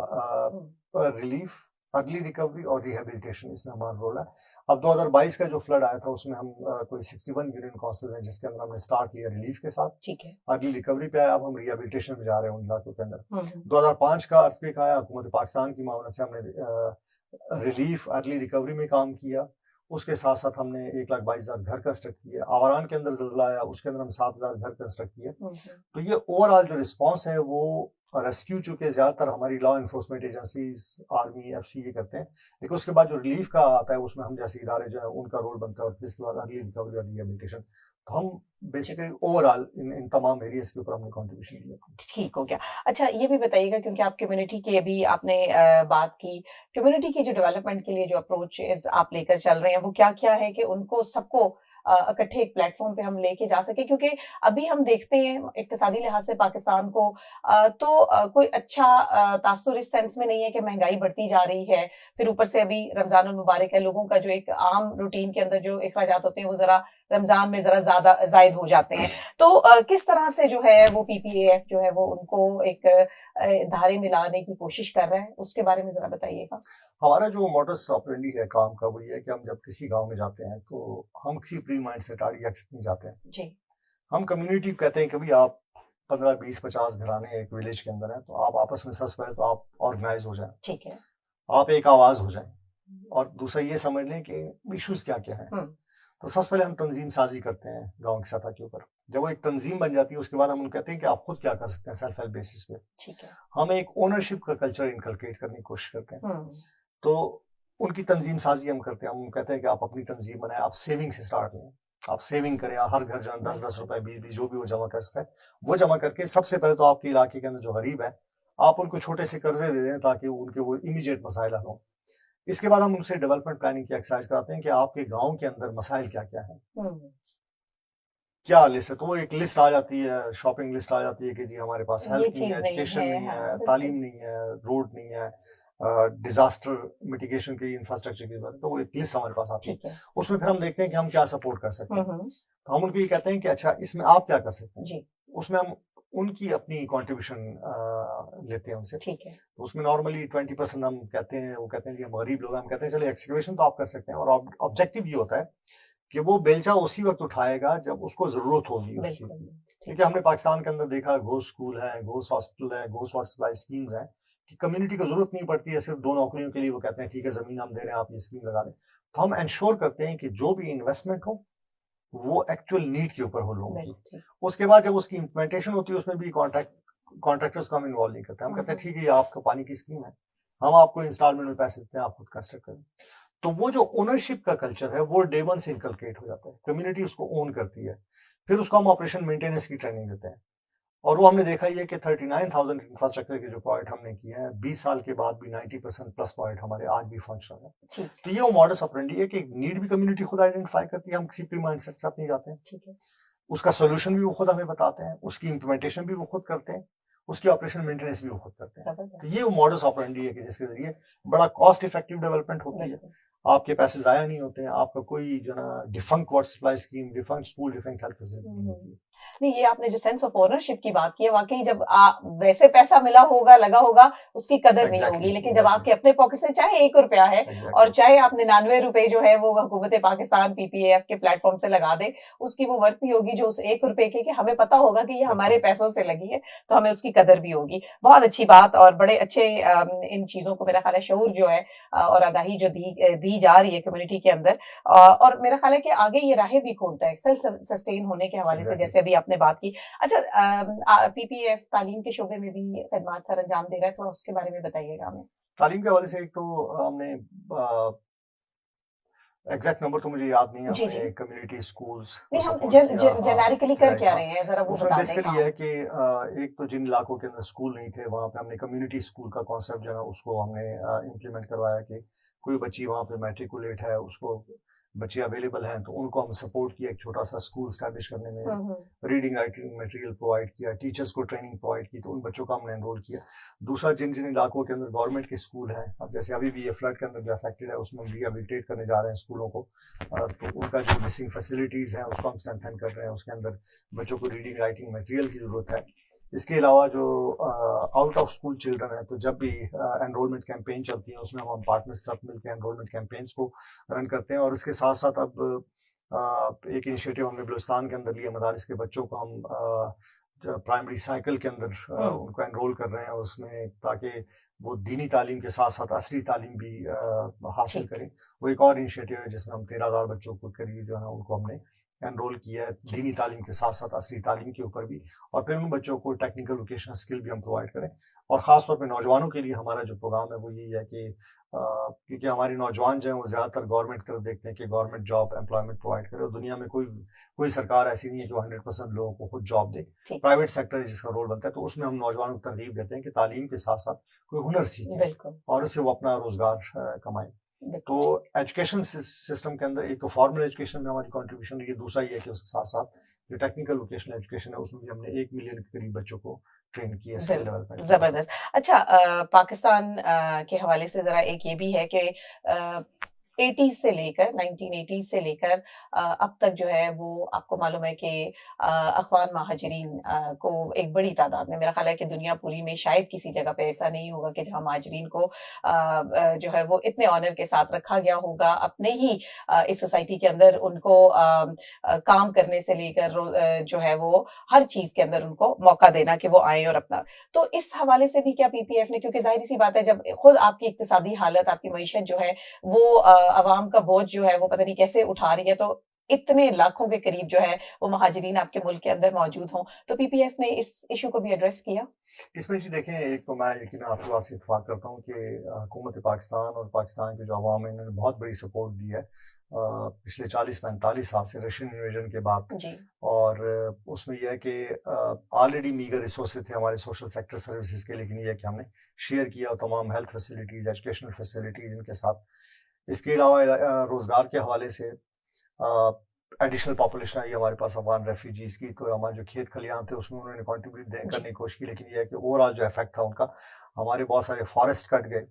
रिलीफ, अर्ली रिकवरी और रिहेबिलिटेशन, इसमें हमारा रोल है। अब 2022 का जो फ्लड आया था, उसमें हम कोई 61 यूनियन काउंसिल हैं, जिसके अंदर हमने स्टार्ट लिया रिलीफ के साथ, ठीक है। अर्ली रिकवरी पे आया, अब हम रिहेबिलिटेशन में जा रहे हैं उन इलाकों के अंदर। 2005 का अर्थक्वेक आया, हुकूमत पाकिस्तान की मामले से हमने रिलीफ, अर्ली रिकवरी में काम किया। उसके साथ साथ हमने 1,22,000 घर कंस्ट्रक्ट किए। आवारान के अंदर जल्जला आया, उसके अंदर हम 7,000 घर कंस्ट्रक्ट किए। तो ये ओवरऑल जो रिस्पॉन्स है वो रेस्क्यू, चूंकि ज्यादातर हमारी law enforcement agencies, army, FC ये करते हैं, लेकिन उसके बाद जो रिलीफ का आता है उसमें हम जैसे इदारे जो है उनका रोल बनता है, और फिर इसके बाद अर्ली रिकवरी और रिहेबिलिटेशन। तो हम बेसिकली ओवरऑल इन तमाम एरियाज के ऊपर हमने कंट्रीब्यूशन दिया। ठीक हो गया। अच्छा, ये भी बताइएगा, क्योंकि आप कम्युनिटी की अभी आपने बात की, कम्युनिटी की जो डेवलपमेंट के लिए जो अप्रोच आप लेकर चल रहे हैं, वो क्या क्या है कि उनको सबको इकट्ठे एक प्लेटफॉर्म पे हम लेके जा सके, क्योंकि अभी हम देखते हैं इक्तिसादी लिहाज से पाकिस्तान को तो कोई अच्छा तासुर इस सेंस में नहीं है कि महंगाई बढ़ती जा रही है, फिर ऊपर से अभी रमजान मुबारक है, लोगों का जो एक आम रूटीन के अंदर जो इखराजात होते हैं वो जरा रमजान में जरा ज्यादा जायद हो जाते हैं। तो किस तरह से जो है वो पीपीएफ जो है वो उनको एक धारे में लाने की कोशिश कर रहा है, उसके बारे में जरा बताइएगा। हमारा जो मॉडस ऑपरेंडी है काम का, वो ये है कि हम जब किसी गांव में जाते हैं तो हम किसी प्री माइंड सेट एक्सेप्ट नहीं जाते हैं। जी। हम कम्युनिटी कहते हैं कि भाई आप 15, 20, 50 घराने एक विलेज के अंदर हैं, तो आप आपस में सबसे पहले तो आप ऑर्गेनाइज हो जाएं, ठीक है। आप एक आवाज हो जाएं, और दूसरा ये समझ लें कि इश्यूज क्या क्या हैं। तो सबसे पहले हम तंजीम साजी करते हैं गांव की सतह के ऊपर। जब वो एक तंजीम बन जाती है, उसके बाद हम उनको कहते हैं कि आप खुद क्या कर सकते हैं सेल्फ हेल्प बेसिस पे। ठीक है। हम एक ओनरशिप का कल्चर इनकलकेट करने की कोशिश करते हैं। तो उनकी तंजीम साजी हम करते हैं, हम कहते हैं कि आप अपनी तंजीम बनाएं, आप सेविंग से स्टार्ट लें, आप सेविंग करें, हर घर जो 10-10 रुपए, 20-20 जो भी वो जमा कर सकता है वो जमा करके, सबसे पहले तो आपके इलाके के अंदर जो गरीब है आप उनको छोटे से कर्जे दे दें ताकि उनके वो इमीडिएट मसाइल हल हों। इसके बाद हम उनसे डेवलपमेंट प्लानिंग की एक्सरसाइज कराते हैं कि आपके गांव के अंदर मसाइल क्या क्या है, क्या लिस्ट है। तो वो एक लिस्ट आ जाती है, शॉपिंग लिस्ट आ जाती है कि जी हमारे पास हेल्थ नहीं है, एजुकेशन नहीं है, तालीम नहीं है, रोड नहीं है, डिजास्टर मिटिगेशन की इंफ्रास्ट्रक्चर की जरूरत है, तो वो एक लिस्ट हमारे पास आती है। ठीक है। उसमें फिर हम देखते हैं कि हम क्या सपोर्ट कर सकते हैं। हम्म। तो हम उनको ये कहते हैं कि अच्छा इसमें आप क्या कर सकते हैं। जी। उसमें हम उनकी अपनी कंट्रीब्यूशन लेते हैं उनसे। ठीक है। तो उसमें नॉर्मली 20% हम कहते हैं, वो कहते हैं कि हम गरीब लोग हैं, हम कहते हैं चलो एक्सकवेशन तो आप कर सकते हैं, और ऑब्जेक्टिव ये होता है कि वो बेलचा उसी वक्त उठाएगा जब उसको जरूरत होगी उस चीज बिल्कुल। की। क्योंकि हमने पाकिस्तान के अंदर देखा घोष स्कूल है, घोष हॉस्पिटल है, घोष वाटर सप्लाई स्कीम्स हैं कि कम्युनिटी को जरूरत नहीं पड़ती है, सिर्फ 2 नौकरियों के लिए वो कहते हैं ठीक है जमीन हम दे रहे हैं आप ये स्कीम लगा दें। तो हम इंश्योर करते हैं कि जो भी इन्वेस्टमेंट हो वो एक्चुअल नीड के ऊपर हो लोगों की। बिल्कुल। उसके बाद जब उसकी इम्प्लीमेंटेशन होती है उसमें भी कॉन्ट्रैक्टर्स को हम इन्वॉल्व नहीं करते। हम कहते हैं ठीक है ये आपका पानी की स्कीम है, हम आपको इंस्टॉलमेंट में पैसे देते हैं, आप खुद कंस्ट्रक्ट करें। तो वो जो ओनरशिप का कल्चर है वो डे वन से इनकलकेट हो जाता है, कम्युनिटी उसको ओन करती है। फिर उसको हम ऑपरेशन मेंटेनेंस की ट्रेनिंग देते हैं, और वो हमने देखा ये कि 39,000 इंफ्रास्ट्रक्चर के जो प्रोजेक्ट हमने किए हैं 20 साल के बाद भी 90% प्लस प्रोजेक्ट हमारे आज भी फंक्शनल है। ठीक। तो ये वो मॉडस ऑपरेंडी है कि नीड भी कम्युनिटी खुद आइडेंटिफाई करती है, हम किसी प्री माइंडसेट के साथ नहीं जाते हैं। ठीक है। उसका सोल्यूशन भी वो खुद हमें बताते हैं, उसकी इम्प्लीमेंटेशन भी वो खुद करते हैं, उसकी ऑपरेशन मेंटेनेंस भी वो खुद करते हैं। तो ये वो मॉडस ऑपरेंडी है कि जिसके जरिए बड़ा कॉस्ट इफेक्टिव डेवलपमेंट होती है, आपके पैसे जाया नहीं होते हैं, आपका कोई जो ना defunct water supply scheme, defunct school, defunct health facility नहीं होती है। नहीं, ये आपने जो सेंस ऑफ ओनरशिप की बात की है, वाकई जब वैसे पैसा मिला होगा, लगा होगा, उसकी कदर नहीं होगी, लेकिन जब आपके अपने पॉकेट से चाहे 1 रुपया है और चाहे आप 99 रुपए जो है वो हुकूमत पाकिस्तान PPAF के प्लेटफॉर्म से लगा दे, उसकी वो वर्थ नहीं होगी जो उस 1 रुपए की, कि हमें पता होगा कि ये हमारे पैसों से लगी है, तो हमें उसकी कदर भी होगी। बहुत अच्छी बात, और बड़े अच्छे इन चीजों को मेरा ख्याल है शऊर जो है और आगाही जो दी जा रही है कम्युनिटी के अंदर, और मेरा ख्याल है कि आगे ये राहें भी खोलता है सेल्फ सस्टेन होने के हवाले से, जैसे अभी आपने बात की। अच्छा, PPAF तालीम के शोबे में भी खदमात सर अंजाम दे रहा है, थोड़ा उसके बारे में बताइएगा हमें। तालीम के हवाले से एक तो हमने एग्जैक्ट नंबर तो मुझे याद नहीं है, जी, हमने कम्युनिटी स्कूल्स नहीं, हम जेनेरिकली कर क्या रहे हैं, जरा वो उसमें बता बेसिकली दें। है कि एक तो जिन इलाकों के अंदर स्कूल नहीं थे वहाँ पे हमने कम्युनिटी स्कूल का कॉन्सेप्ट जो है उसको हमने इम्प्लीमेंट करवाया कि कोई बच्ची वहाँ पे मैट्रिकुलेट है, उसको बच्चे अवेलेबल हैं तो उनको हम सपोर्ट किया, एक छोटा सा स्कूल स्टैब्लिश करने में, रीडिंग राइटिंग मटेरियल प्रोवाइड किया, टीचर्स को ट्रेनिंग प्रोवाइड की, तो उन बच्चों का हमने एनरोल किया। दूसरा, जिन जिन इलाकों के अंदर गवर्नमेंट के स्कूल हैं, अब जैसे अभी भी ये फ्लड के अंदर जो अफेक्टेड है उसमें हम रिहेबिलिटेट करने जा रहे हैं स्कूलों को, तो उनका जो मिसिंग फैसिलिटीज़ हैं उसको हम स्ट्रेंथन कर रहे हैं, उसके अंदर बच्चों को रीडिंग राइटिंग मटेरियल की ज़रूरत है। इसके अलावा जो आउट ऑफ स्कूल चिल्ड्रन है, तो जब भी एनरोलमेंट कैंपेन चलती है उसमें हम पार्टनर्स के साथ मिलकर एनरोलमेंट कैंपेन्स को रन करते हैं, और इसके साथ साथ अब एक इनिशिएटिव हमने बलूचिस्तान के अंदर लिया, मदारिस के बच्चों को हम प्राइमरी साइकिल के अंदर उनको एनरोल कर रहे हैं उसमें, ताकि वो दीनी तालीम के साथ साथ असली तालीम भी हासिल करें। वो एक और इनिशिएटिव है जिसमें हम 13,000 बच्चों को करीब जो है उनको हमने एनरोल किया है दीनी तालीम के साथ साथ असली तालीम के ऊपर भी, और फिर उन बच्चों को टेक्निकल वोकेशनल स्किल भी हम प्रोवाइड करें। और ख़ास तौर पे नौजवानों के लिए हमारा जो प्रोग्राम है वो यही है कि क्योंकि हमारी नौजवान जो है वो ज़्यादातर गवर्नमेंट की तरफ देखते हैं कि गवर्नमेंट जॉब एम्प्लॉयमेंट प्रोवाइड करे, और दुनिया में कोई सरकार ऐसी नहीं है जो 100% लोगों को खुद जॉब दे, प्राइवेट सेक्टर जिसका रोल बनता है, तो उसमें हम नौजवानों को तरगीब देते हैं कि तालीम के साथ साथ कोई हुनर सीखे और उससे वो अपना रोजगार कमाए। तो एजुकेशन सिस्टम के अंदर एक तो फॉर्मल एजुकेशन में हमारी कंट्रीब्यूशन है, दूसरा ये है कि उसके साथ साथ जो टेक्निकल वोकेशनल एजुकेशन है उसमें भी हमने 1 मिलियन के करीब बच्चों को ट्रेन किया स्किल डेवलपमेंट। जबरदस्त। अच्छा, पाकिस्तान के हवाले से जरा एक ये भी है कि 1980 से लेकर अब तक जो है वो आपको मालूम है कि अफगान महाजरीन को एक बड़ी तादाद में, मेरा ख्याल है कि दुनिया पूरी में शायद किसी जगह पे ऐसा नहीं होगा कि जहां महाजरीन को जो है वो इतने ऑनर के साथ रखा गया होगा, अपने ही इस सोसाइटी के अंदर उनको काम करने से लेकर जो है वो हर चीज के अंदर उनको मौका देना कि वो आए और अपना। तो इस हवाले से भी क्या PPAF ने, क्योंकि जाहिर सी बात है जब खुद आपकी इक्तिसादी हालत, आपकी मईशत जो है वो अवाम का बोझ जो है वो पता नहीं कैसे उठा रही है, तो इतने लाखों के करीब जो है वो महाजरीन आपके मुल्क के अंदर मौजूद हों, तो PPAF ने इस इशू को भी एड्रेस किया? इसमें जी देखें, एक तो मैं यकीन आपकी बात से इत्तेफाक करता हूँ कि हुकूमत पाकिस्तान और पाकिस्तान के जो अवाम है इन्होंने बहुत बड़ी सपोर्ट दी है पिछले 40-45 साल से रशियन इन्वेजन के बाद। और उसमें यह है कि ऑलरेडी मीगर रिसोर्सेज थे हमारे सोशल सेक्टर सर्विसेज के, लेकिन यह है कि हमने शेयर किया तमाम हेल्थ फैसिलिटीज़, एजुकेशनल फैसिलिटीज़ इनके साथ। इसके अलावा रोज़गार के हवाले से एडिशनल पॉपुलेशन आई हमारे पास अफगान रेफ्यूजीज़ की, तो हमारे जो खेत खलियान थे उसमें उन्होंने कंट्रीब्यूट करने की कोशिश की, लेकिन यह है कि ओवरऑल जो इफेक्ट था उनका, हमारे बहुत सारे फॉरेस्ट कट गए,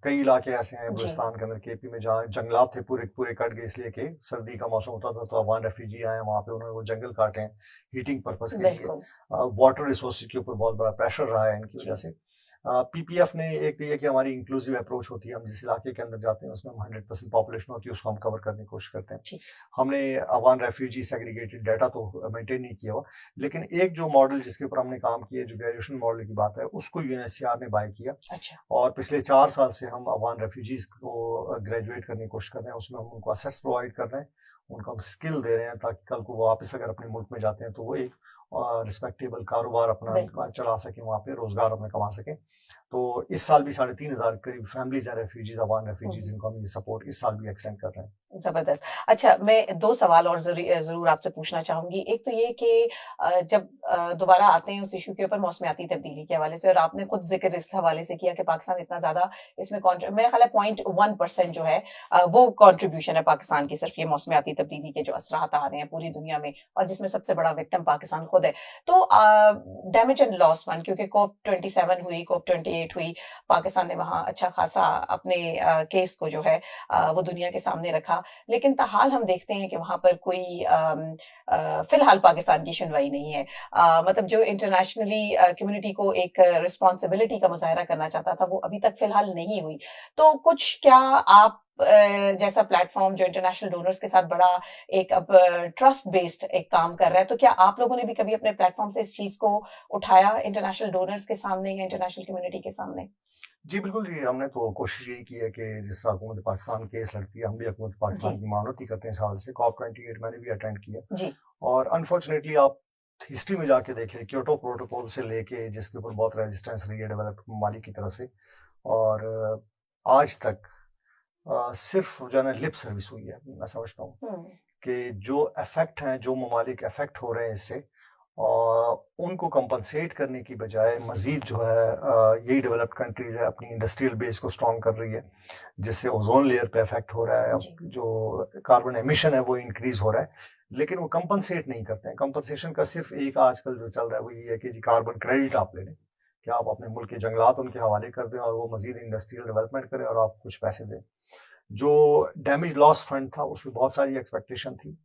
कई इलाके ऐसे हैं जी बलूचिस्तान के अंदर, केपी में, जहाँ जंगलात थे पूरे पूरे कट गए, इसलिए कि सर्दी का मौसम होता था तो अफगान रेफ्यूजी आए वहाँ पे, उन्होंने वो जंगल काटे हैं हीटिंग पर्पस के लिए। बिल्कुल वाटर रिसोर्सेज के ऊपर बहुत बड़ा प्रेशर रहा है इनकी वजह जी से। पीपीएफ ने एक तो ये कि हमारी इंक्लूसिव अप्रोच होती है, हम जिस इलाके के अंदर जाते हैं उसमें 100% पॉपुलेशन होती है, उसको हम कवर करने की कोशिश करते हैं। जी हमने अफगान रेफ्यूजी सेग्रीगेटेड डाटा तो मेंटेन नहीं किया हुआ, लेकिन एक जो मॉडल जिसके ऊपर हमने काम किया, जो ग्रेजुएशन मॉडल की बात है, उसको यूएनएचसीआर ने बाय किया। अच्छा और पिछले 4 साल से हम अफगान रेफ्यूजीज को ग्रेजुएट करने की कोशिश कर रहे हैं, उसमें हम उनको असेट्स प्रोवाइड कर रहे हैं, उनको हम स्किल दे रहे हैं ताकि कल को वो वापस अगर अपने मुल्क में जाते हैं तो वो एक रिस्पेक्टेबल कारोबार अपना बिल्कुल चला सकें, वहाँ पे रोजगार अपना कमा सकें। तो इस साल भी 3,500 करीब फैमिलीज हैं रेफ्यूजीज, अफगान रेफ्यूजीज, हम्म, जिनको हम ये सपोर्ट इस साल भी एक्सटेंड कर रहे हैं। जबरदस्त। अच्छा, मैं 2 सवाल और ज़रूर आपसे पूछना चाहूँगी। एक तो ये कि जब दोबारा आते हैं उस इश्यू के ऊपर मौसमियाती तब्दीली के हवाले से, और आपने खुद ज़िक्र इस हवाले से किया कि पाकिस्तान इतना ज़्यादा इसमें मेरा ख़्याल है 0.1% जो है वो कंट्रीब्यूशन है पाकिस्तान की, सिर्फ़ ये मौसमियाती तब्दीली के जो असरात आ रहे हैं पूरी दुनिया में, और जिसमें सबसे बड़ा विक्टिम पाकिस्तान खुद है। तो डैमेज एंड लॉस फंड, क्योंकि COP 27 हुई, COP 28 हुई, पाकिस्तान ने वहाँ अच्छा खासा अपने केस को जो है वो दुनिया के सामने रखा। लेकिन ताहाल हम देखते हैं कि वहाँ पर कोई फिलहाल पाकिस्तान की सुनवाई नहीं है। मतलब जो इंटरनेशनली कम्युनिटी को एक रिस्पॉन्सिबिलिटी का मुजाहरा करना चाहता था, वो अभी तक फिलहाल नहीं हुई। तो कुछ क्या आप जैसा प्लेटफॉर्म जो इंटरनेशनल डोनर्स के साथ बड़ा एक अब ट्रस्ट बेस्ड एक काम कर रहा है, तो क्या आप लोगों ने भी कभी अपने प्लेटफॉर्म से इस चीज को उठाया इंटरनेशनल डोनर्स के सामने या इंटरनेशनल कम्युनिटी के सामने? जी बिल्कुल जी, हमने तो कोशिश यही की है कि जिस तरह हुकूमत पाकिस्तान केस लड़ती है, हम भी हुकूमत पाकिस्तान जी की मानवती करते हैं साल से। COP 28 मैंने भी अटेंड किया, जी और अनफॉर्चुनेटली आप हिस्ट्री में जाके देख लें, क्योटो प्रोटोकॉल से लेके जिसके ऊपर बहुत रेजिस्टेंस रही है डेवलप्ड ममालिक की तरफ से, और आज तक सिर्फ जो है ना लिप सर्विस हुई है। मैं समझता हूँ हम्म कि जो अफेक्ट हैं, जो ममालिक अफेक्ट हो रहे हैं इससे, और उनको कंपनसेट करने की बजाय मजीद जो है यही डेवलप्ड कंट्रीज है अपनी इंडस्ट्रियल बेस को स्ट्रॉन्ग कर रही है, जिससे ओजोन लेयर पे इफेक्ट हो रहा है, अब जी जो कार्बन एमिशन है वो इंक्रीज हो रहा है, लेकिन वो कंपनसेट नहीं करते हैं। कंपनसेशन का सिर्फ एक आजकल जो चल रहा है वो ये है कि जी कार्बन क्रेडिट आप ले लें, कि आप अपने मुल्क के जंगलात उनके हवाले कर दें और वो मजीद इंडस्ट्रियल डेवलपमेंट करें और आप कुछ पैसे दें। जो डैमेज लॉस फंड था उसमें बहुत सारी एक्सपेक्टेशन थी।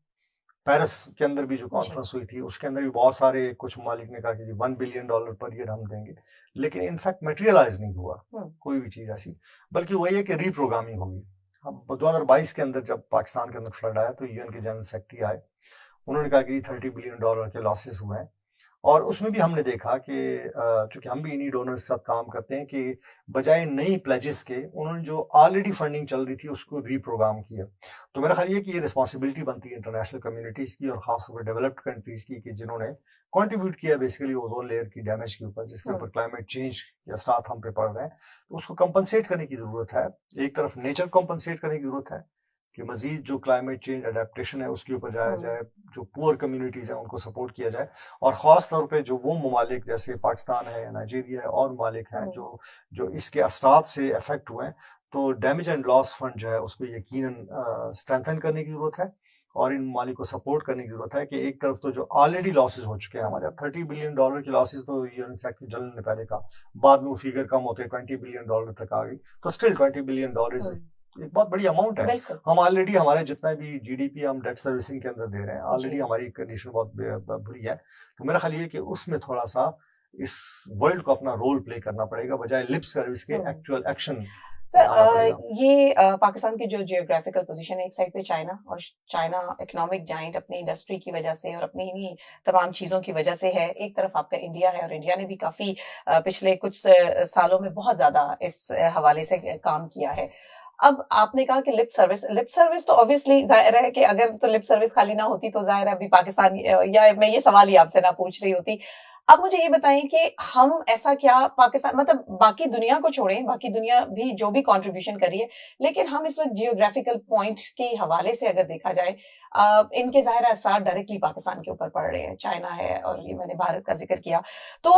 पेरिस के अंदर भी जो जी कॉन्फ्रेंस हुई थी उसके अंदर भी बहुत सारे कुछ ममालिक ने कहा कि जी $1 बिलियन पर ईयर हम देंगे, लेकिन इनफैक्ट मटेरियलाइज नहीं हुआ हम्म कोई भी चीज़ ऐसी, बल्कि वही है कि रीप्रोग्रामिंग होगी। अब 2022 के अंदर जब पाकिस्तान के अंदर फ्लड आया तो यूएन के जनरल सेक्रेटरी आए, उन्होंने कहा कि $30 बिलियन के लॉसेस हुए हैं। और उसमें भी हमने देखा कि चूंकि हम भी इन्हीं डोनर्स के साथ काम करते हैं, कि बजाय नई प्लेजेस के उन्होंने जो ऑलरेडी फंडिंग चल रही थी उसको रीप्रोग्राम किया। तो मेरा ख्याल ये कि ये रिस्पॉन्सिबिलिटी बनती है इंटरनेशनल कम्युनिटीज़ की और खासतौर पर डेवलप्ड कंट्रीज़ की, कि जिन्होंने कंट्रीब्यूट किया बेसिकली ओजोन लेयर की डैमेज के ऊपर, जिसके ऊपर हम्म क्लाइमेट चेंज या साथ हम पे पड़ रहे हैं। तो उसको कंपनसेट करने की ज़रूरत है। एक तरफ नेचर कंपनसेट करने की ज़रूरत है कि मजीद जो क्लाइमेट चेंज अडेप्टेशन है उसके ऊपर जाया हम्म जाए, जो पुअर कम्युनिटीज़ हैं उनको सपोर्ट किया जाए, और ख़ास तौर पे जो वो ममालिक जैसे पाकिस्तान है या नाइजीरिया है और ममालिक हैं हम्म जो जो इसके असरात से अफेक्ट हुए हैं, तो डैमेज एंड लॉस फंड जो है उसको यकीनन स्ट्रेंथन करने की ज़रूरत है और इन ममालिक को सपोर्ट करने की ज़रूरत है। कि एक तरफ तो जो ऑलरेडी लॉसेज हो चुके हैं हमारे, अब $30 बिलियन की लॉसेज तो यूएन सेक्रेटरी जनरल ने पहले कहा, बाद में वो फिगर कम होते $20 बिलियन तक आ गई, तो स्टिल $20 बिलियन एक बहुत बड़ी अमाउंट है। बिल्कुल हम ऑलरेडी हमारे जितना भी जीडीपी हम डेट सर्विसिंग के अंदर दे रहे हैं, जी ऑलरेडी हमारी कंडीशन बहुत बुरी है। तो मेरा ख्याल ये कि उसमें थोड़ा सा इस वर्ल्ड को अपना रोल प्ले करना पड़ेगा, बजाय लिप सर्विस के हम्म एक्चुअल एक्शन सर, में आना पड़ेगा। ये पाकिस्तान की जो जियोग्राफिकल पोजीशन है, एक साइड पे चाइना, और चाइना इकोनॉमिक जाइंट अपनी इंडस्ट्री की वजह से और अपनी इन्हीं तमाम चीज़ों की वजह से है। एक तरफ आपका इंडिया है, और इंडिया ने भी काफ़ी पिछले कुछ सालों में बहुत ज़्यादा इस हवाले से काम किया है। अब आपने कहा कि लिप सर्विस तो ऑब्वियसली ज़ाहिर है कि अगर तो लिप सर्विस खाली ना होती तो ज़ाहिर है अभी पाकिस्तान या मैं ये सवाल ही आपसे ना पूछ रही होती। अब मुझे ये बताएं कि हम ऐसा क्या पाकिस्तान, मतलब बाकी दुनिया को छोड़ें, बाकी दुनिया भी जो भी कंट्रीब्यूशन कर रही है, लेकिन हम इस वक्त जियोग्राफिकल पॉइंट के हवाले से अगर देखा जाए, इनके ज़ाहिर असर डायरेक्टली पाकिस्तान के ऊपर पड़ रहे हैं। चाइना है और ये मैंने भारत का जिक्र किया। तो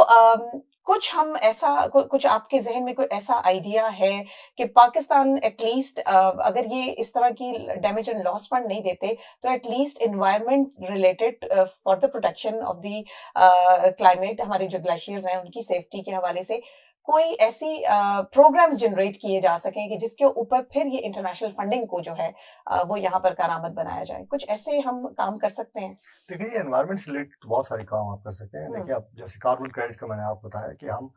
कुछ हम ऐसा कुछ आपके जहन में कोई ऐसा आइडिया है कि पाकिस्तान एटलीस्ट अगर ये इस तरह की डैमेज एंड लॉस फंड नहीं देते तो at least environment related for the protection of the climate, हमारे जो ग्लेशियर्स हैं उनकी सेफ्टी के हवाले से कोई ऐसी प्रोग्राम्स जनरेट किए जा सकें कि जिसके ऊपर फिर ये इंटरनेशनल फंडिंग को जो है वो यहाँ पर कारामद बनाया जाए? कुछ ऐसे हम काम कर सकते हैं? देखिए, ये एनवायरनमेंट से रिलेटेड बहुत सारे काम आप कर सकते हैं। देखिए, आप जैसे कार्बन क्रेडिट का मैंने आपको बताया कि हम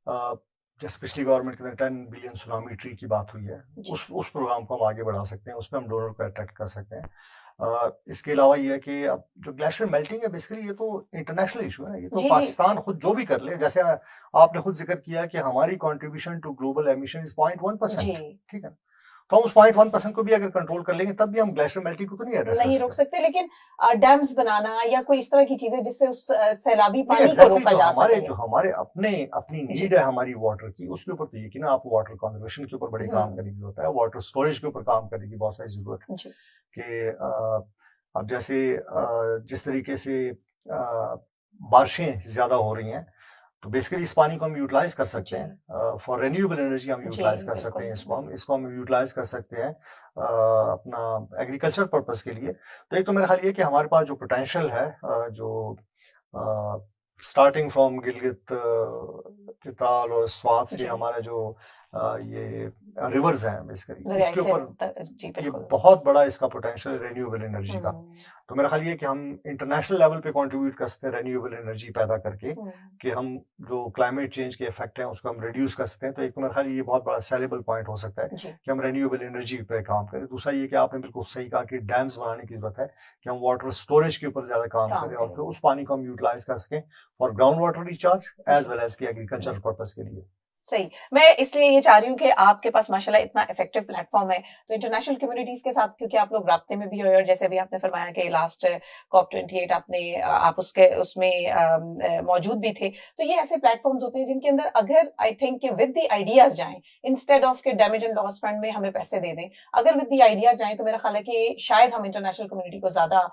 अ, जैसे पिछली गवर्नमेंट के अंदर 10 बिलियन सुनामी ट्री की बात हुई है, उस प्रोग्राम को हम आगे बढ़ा सकते हैं, उसमें हम डोनर को अट्रैक्ट कर सकते हैं। इसके अलावा ये है कि अब जो ग्लेशियर मेल्टिंग है, बेसिकली ये तो इंटरनेशनल इशू है ना, ये तो जी जी पाकिस्तान खुद जो भी कर ले, जैसे आपने खुद जिक्र किया कि हमारी contribution to global emission is 0.1%, जी ठीक है। तो हम उस 0.1% को भी अगर कंट्रोल कर लेंगे तब भी हम ग्लेशियर मेल्टिंग को तो नहीं एड्रेस नहीं कर रोक सकते। सकते, लेकिन डैम्स बनाना या कोई इस तरह की चीजें जिससे उस सैलाबी नहीं, पानी को एग्जैक्टली रोका जो जा हमारे सके। जो हमारे अपनी जी नीड है हमारी वाटर की, उसके ऊपर तो यकीन है आपको वाटर कंजर्वेशन के ऊपर बड़े काम करने की जरूरत है, वाटर स्टोरेज के ऊपर काम करने की बहुत सारी जरूरत है जी कि अब जैसे जिस तरीके से बारिशें ज्यादा हो रही हैं, तो बेसिकली इस पानी को हम यूटिलाइज कर सकते जी हैं फॉर रेन्यूएबल एनर्जी, हम जी यूटिलाइज कर सकते बिल्कुल हैं इसको हम यूटिलाइज कर सकते हैं अपना एग्रीकल्चर पर्पस के लिए। तो एक तो मेरा ख्याल ये कि हमारे पास जो पोटेंशियल है, जो स्टार्टिंग फ्रॉम गिलगित चित्राल और स्वात से जी हमारा जो ये रिवर्स हैं बेसिकली, दरियाई इसके ऊपर जी ये बिल्कुल। बहुत बड़ा इसका पोटेंशियल रेन्यूएबल एनर्जी का। हम्म तो मेरा ख्याल ये है कि हम इंटरनेशनल लेवल पे कंट्रीब्यूट कर सकते हैं रेन्यूएबल एनर्जी पैदा करके, हम्म, कि हम जो क्लाइमेट चेंज के इफेक्ट हैं उसको हम रिड्यूस कर सकते हैं। तो एक तो मेरा ख्याल ये बहुत बड़ा सेलेबल पॉइंट हो सकता है जी कि हम रेन्यूएबल एनर्जी पे काम करें। दूसरा ये कि आपने बिल्कुल सही कहा कि डैम्स बनाने की जरूरत है, कि हम वाटर स्टोरेज के ऊपर ज्यादा काम काम करें और करें। फिर उस पानी को हम यूटिलाइज कर सकें for ground water recharge as जी वेल एज की एग्रीकल्चर पर्पस के लिए। सही। मैं इसलिए ये चाह रही हूँ कि आपके पास माशाल्लाह इतना इफेक्टिव प्लेटफॉर्म है, तो इंटरनेशनल कम्युनिटीज के साथ क्योंकि आप लोग राब्ते में भी हो, और जैसे भी आपने फरमाया कि लास्ट COP28 आप उसके उसमें मौजूद भी थे, तो ये ऐसे प्लेटफॉर्म्स होते हैं जिनके अंदर अगर आई थिंक कि विद द आइडियाज जाएं, इंस्टेड ऑफ के डैमेज एंड लॉस फंड में हमें पैसे दे दें, अगर विद द आइडियाज जाएं तो मेरा ख्याल है कि शायद हम इंटरनेशनल कम्युनिटी को ज्यादा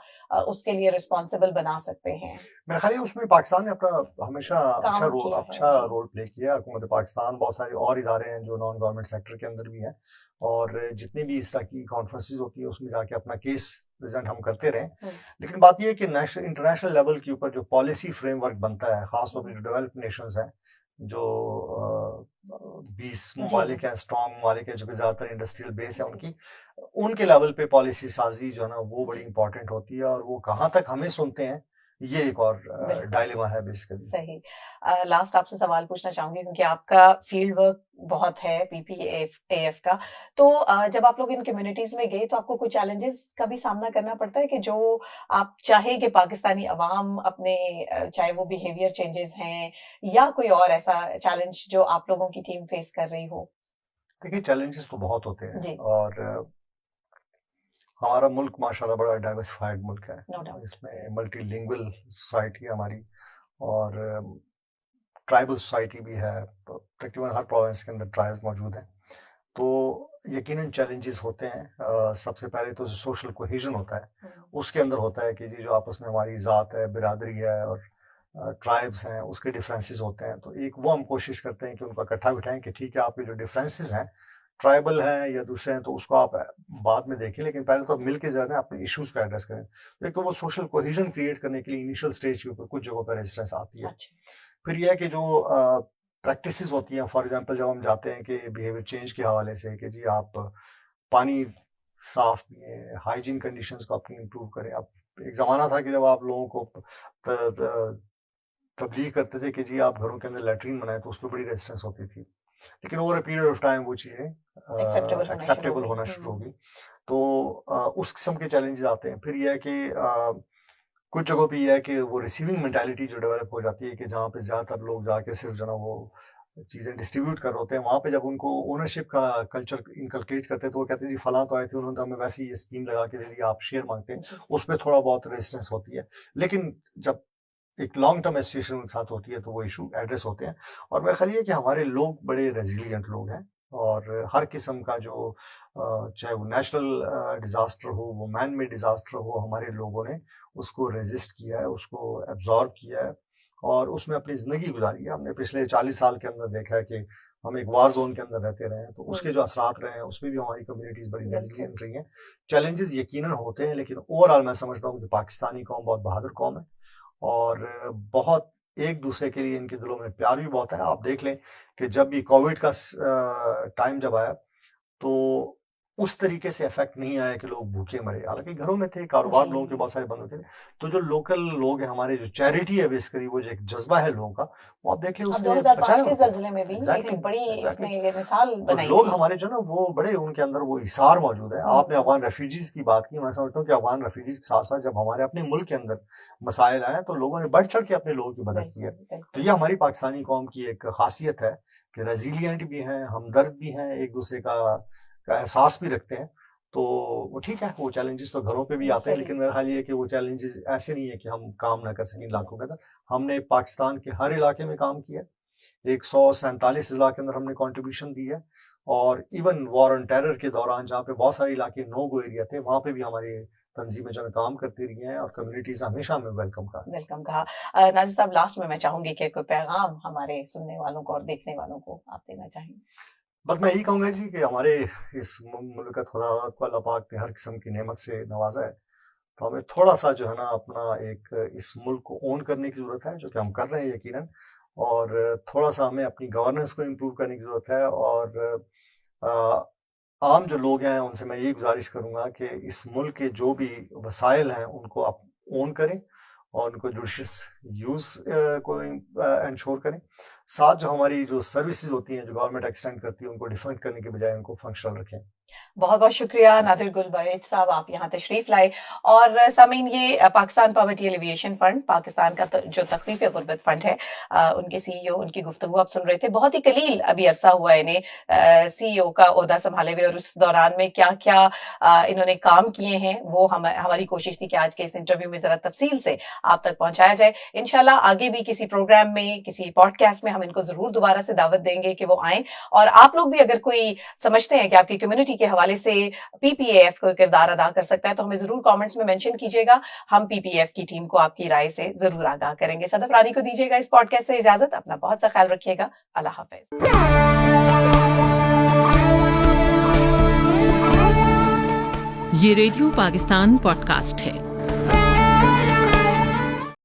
उसके लिए रिस्पॉन्सिबल बना सकते हैं। मेरा ख्याल है उसमें पाकिस्तान ने अपना हमेशा काम किया है अच्छा जी रोल प्ले किया है। हुकूमत पाकिस्तान, बहुत सारे और इदारे हैं जो नॉन गवर्नमेंट सेक्टर के अंदर भी हैं, और जितनी भी इस तरह की कॉन्फ्रेंसेज होती है उसमें जाके अपना केस प्रेजेंट हम करते रहे। लेकिन बात यह है कि नेशनल इंटरनेशनल लेवल के ऊपर जो पॉलिसी फ्रेमवर्क बनता है, खासतौर पर जो डेवलप्ड नेशंस हैं, जो 20 जी ममालिक हैं, स्ट्रॉन्ग ममालिक हैं, जो कि ज्यादातर इंडस्ट्रियल बेस है उनकी, उनके लेवल पे पॉलिसी साजी जो है ना वो बड़ी इंपॉर्टेंट होती है, और वो कहाँ तक हमें सुनते हैं ये एक और बिल्कुल डायलेमा है बेसिकली। सही। लास्ट आपसे सवाल पूछना चाहूंगी क्योंकि आपका फील्ड वर्क बहुत है PPAF का, तो जब आप लोग इन कम्युनिटीज में गए तो आपको कोई चैलेंजेस का भी सामना करना पड़ता है कि जो आप चाहे कि पाकिस्तानी अवाम अपने चाहे वो बिहेवियर चेंजेस हैं या कोई और ऐसा चैलेंज जो आप लोगों की टीम फेस कर रही हो? देखिए, चैलेंजेस तो बहुत होते हैं, जी और हमारा मुल्क माशाल्लाह बड़ा डाइवर्सिफाइड मुल्क है। No doubt. इसमें मल्टीलिंगुअल सोसाइटी है हमारी, और ट्राइबल सोसाइटी भी है, तकरीबन हर प्रोविंस के अंदर ट्राइब्स मौजूद हैं। तो यकीनन चैलेंजेस होते हैं। सबसे पहले तो सोशल कोहेजन होता है, उसके अंदर होता है कि जी जो आपस में हमारी ज़ात है, बिरादरी है और ट्राइब्स हैं, उसके डिफरेंसेस होते हैं। तो एक वो हम कोशिश करते हैं कि उनको इकट्ठा बिठाएं कि ठीक है, आपके जो डिफरेंसेस हैं, ट्राइबल हैं या दूसरे हैं, तो उसको आप बाद में देखें, लेकिन पहले तो आप मिल के ज़रा अपने इश्यूज को एड्रेस करें। तो एक तो वो सोशल कोहेजन क्रिएट करने के लिए इनिशियल स्टेज के ऊपर कुछ जगहों पर रेजिस्टेंस आती है। अच्छा फिर यह है कि जो प्रैक्टिसेस होती हैं, फॉर एग्जांपल जब हम जाते हैं कि बिहेवियर चेंज के हवाले से कि जी आप पानी साफ पिए, हाइजीन कंडीशंस को अपनी इम्प्रूव करें। अब एक ज़माना था कि जब आप लोगों को तबलीग करते थे कि जी आप घरों के अंदर लैट्रीन बनाएं, तो उस पर बड़ी रेजिस्टेंस होती थी, लेकिन over a period of time वो चीज़ें एक्सेप्टेबल होना शुरू हो गई। तो उस किस्म के चैलेंजेस आते हैं। फिर यह है कि कुछ जगहों पे ये है कि वो रिसीविंग मेंटालिटी जो डेवलप हो जाती है कि जहाँ पे ज़्यादातर लोग जाके सिर्फ जो ना वो चीज़ें डिस्ट्रीब्यूट कर रहे होते हैं, वहाँ पे जब उनको ओनरशिप का कल्चर इनकलकेट करते हैं तो वो कहते हैं जी फलां तो आए थे, उन्होंने तो हमें वैसे ही ये स्कीम लगा के दे दी, आप शेयर मांगते हैं। उस पर थोड़ा बहुत रेजिस्टेंस होती है, लेकिन जब एक लॉन्ग टर्म एसोसिएशन के साथ होती है तो वो इशू एड्रेस होते हैं। और मेरा ख्याल ये है कि हमारे लोग बड़े रेजिलियंट लोग हैं, और हर किस्म का जो चाहे वो नेचुरल डिज़ास्टर हो, वो मैन मेड डिज़ास्टर हो, हमारे लोगों ने उसको रेजिस्ट किया है, उसको एब्जॉर्ब किया है और उसमें अपनी ज़िंदगी गुजारी है। हमने पिछले 40 साल के अंदर देखा है कि हम एक वार जोन के अंदर रहते रहे हैं, तो उसके जो असरात रहे हैं उसमें भी हमारी कम्युनिटीज़ बड़ी रेजिलियंट रही हैं। चैलेंजेस यकीनन होते हैं, लेकिन ओवरऑल मैं समझता हूँ कि पाकिस्तानी कौम बहुत बहादुर कौम है और बहुत एक दूसरे के लिए इनके दिलों में प्यार भी बहुत है। आप देख लें कि जब भी कोविड का टाइम जब आया तो उस तरीके से इफेक्ट नहीं आया कि लोग भूखे मरे। हालांकि घरों में थे, कारोबार लोगों के बहुत सारे बंद होते थे, तो जो लोकल लोग हैं हमारे, जो चैरिटी है बेसिकली, वो जो एक जज्बा है लोगों का, वो आप देख लें अब उसने 2005 बचाया के उनको। ज़लज़ले में भी एग्जैक्टली एक बड़ी एग्जैक्टली इसने ये मिसाल तो बनाई लोग थी। हमारे जो ना वो बड़े उनके अंदर वो इसार मौजूद है। आपने हम्म, अफगान रेफ्यूजीज की बात की, मैं समझता हूँ कि अफगान रेफ्यूजीज के साथ साथ जब हमारे अपने मुल्क के अंदर मसाइल आए तो लोगों ने बढ़ चढ़ के अपने लोगों की मदद की है। बिल्कुल तो बिल्कुल। ये हमारी पाकिस्तानी कौम की एक खासियत है कि रेजिलियंट भी हैं, हमदर्द भी हैं, एक दूसरे का एहसास भी रखते हैं। तो वो ठीक है, वो चैलेंजेस तो घरों पे भी आते हैं, सही। लेकिन मेरा ख्याल ये है कि वो चैलेंजेस ऐसे नहीं है कि हम काम ना कर सकें इलाकों के अंदर। हमने पाकिस्तान के हर इलाके में काम किया, 147 इलाके के अंदर हमने कंट्रीब्यूशन दी है। और इवन वॉर ऑन टेरर के दौरान जहाँ पे बहुत सारे इलाके नो गो एरिया थे, वहाँ पे भी हमारी तंजीमें जो है काम करती रही हैं और कम्युनिटीज हमेशा हमें वेलकम कहा। वेलकम कहा। नाज़िर साहब, लास्ट में मैं चाहूंगी कि कोई पैगाम हमारे सुनने वालों को और देखने वालों को आप देना चाहेंगे। बस मैं यही कहूँगा जी कि हमारे इस मुल्क का खुदा को अल्लाह पाक ने हर किस्म की नेमत से नवाजा है, तो हमें थोड़ा सा जो है ना अपना एक इस मुल्क को ओन करने की ज़रूरत है, जो कि हम कर रहे हैं यकीनन। और थोड़ा सा हमें अपनी गवर्नेंस को इम्प्रूव करने की ज़रूरत है। और आम जो लोग हैं उनसे मैं यही गुजारिश करूँगा कि इस मुल्क के जो भी वसाइल हैं उनको आप ओन करें और उनको जुडिशियस यूज़ को इंश्योर करें। साथ जो हमारी जो सर्विसेज होती हैं, जो गवर्नमेंट एक्सटेंड करती है, उनको डिफंड करने के बजाय उनको फंक्शनल रखें। बहुत बहुत शुक्रिया नादिर गुल बरेट साहब, आप यहाँ तशरीफ लाए। और सामीन, ये Pakistan poverty alleviation fund, Pakistan का जो तखफीफ गुर्बत फंड है, उनके सीईओ, उनकी गुफ्तगू आप सुन रहे थे। बहुत ही कलील अभी अरसा हुआ है इन्हें सीईओ का ओहदा संभाले हुए, और उस दौरान में क्या क्या इन्होंने काम किए हैं वो हमारी कोशिश थी कि आज के इस इंटरव्यू में जरा तफसील से आप तक पहुंचाया जाए। इंशाल्लाह आगे भी किसी प्रोग्राम में, किसी पॉडकास्ट में हम इनको जरूर दोबारा से दावत देंगे कि वो आए। और आप लोग भी अगर कोई समझते हैं कि आपकी कम्युनिटी के हवाले से पीपीएफ को किरदार अदा कर सकता है, तो हमें जरूर कमेंट्स में मेंशन कीजिएगा। हम पीपीएफ की टीम को आपकी राय से जरूर आगाह करेंगे। सदफ रानी को दीजिएगा इस पॉडकास्ट से इजाजत। अपना बहुत सा ख्याल रखिएगा। अल्लाह हाफिज। ये रेडियो पाकिस्तान पॉडकास्ट है।